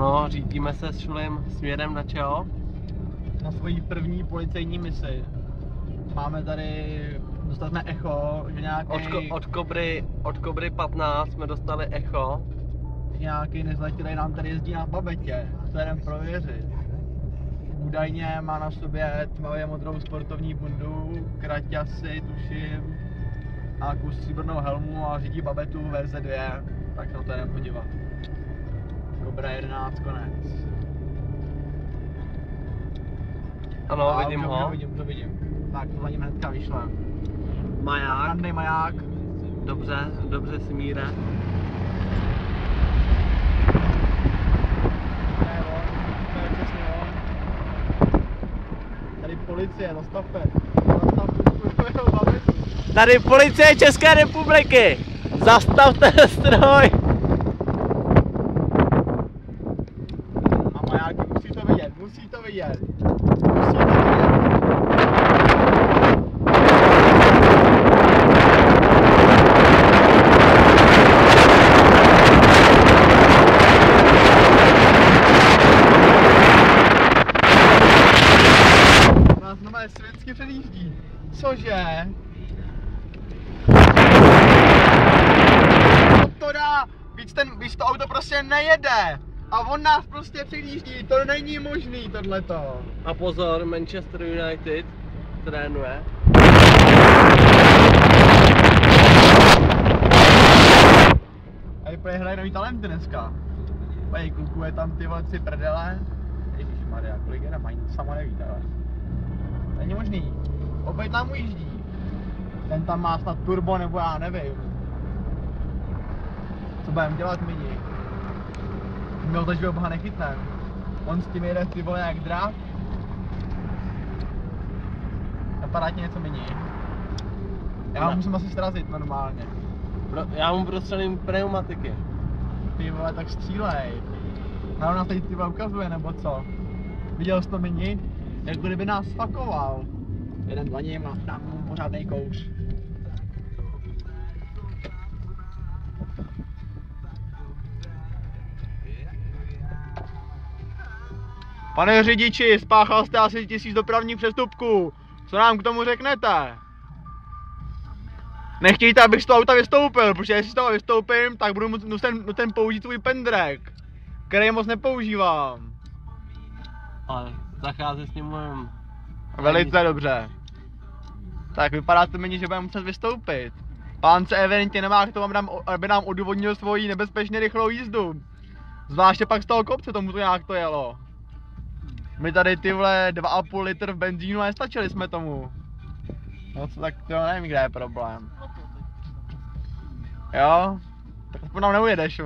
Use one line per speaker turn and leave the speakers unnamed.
Ano, řídíme se s Šulem směrem na čeho?
Na svojí první policejní misi. Máme tady, dostali jsme echo, že nějaký...
Od Kobry 15 jsme dostali echo.
Nějaký nezletilý nám tady jezdí na babetě, to jdem prověřit. Údajně má na sobě tmavě modrou sportovní bundu, kraťasy, tuším, a kus stříbrnou helmu a řídí babetu verze 2, tak se na to jdem podívat. Kobra 11, konec.
Ano,
a
vidím ho.
To vidím. Tak to za ním hnedka vyšlem.
Maják.
Randej maják.
Dobře si míre.
Tady policie, zastavte.
Tady policie České republiky! Zastavte stroj!
A majáky musí to vidět. Musí to vidět. Nás normálně světsky předjíždí. Cože? To dá, víc to auto prostě nejede. A on nás prostě předjíždí, to není možný tohleto.
A pozor, Manchester United trénuje.
A vypadá hraje nový talenty dneska. Pej, kukuje tam ty vole 3 prdele. Ježišmarja, kolik jede, mají sama neví, ale. Není možný. Opět nám ujíždí. Ten tam má snad turbo nebo já nevím. Co budeme dělat mini? My ho tažby oboha nechytnem. On s tím jede ty vole jak drav. Napadá ti něco mini? Já ho musím asi srazit normálně.
Já mu prostřelím pneumatiky.
Ty vole, tak střílej. Na nás tady ty vole ukazuje nebo co? Viděl jsi to mini? Jako kdyby nás fakoval. Jeden za ním a dám mu pořádnej kouř. Pane řidiči, spáchal jste asi 1000 dopravních přestupků. Co nám k tomu řeknete? Nechtějte, abych z toho auta vystoupil, protože jestli z toho vystoupím, tak budu nucen použít svůj pendrek, který moc nepoužívám.
Ale zachází s ním můžem.
Velice dobře. Tak vypadá to meni, že budeme muset vystoupit. Pán se evidentně nemá k tomu, aby nám odůvodnil svoji nebezpečně rychlou jízdu. Zvláště pak z toho kopce tomu to nějak to jelo. My tady ty vole 2,5 litr v benzínu a nestačili jsme tomu. No co, tak to nevím, kde je problém. Jo? Tak to nám neujedeš.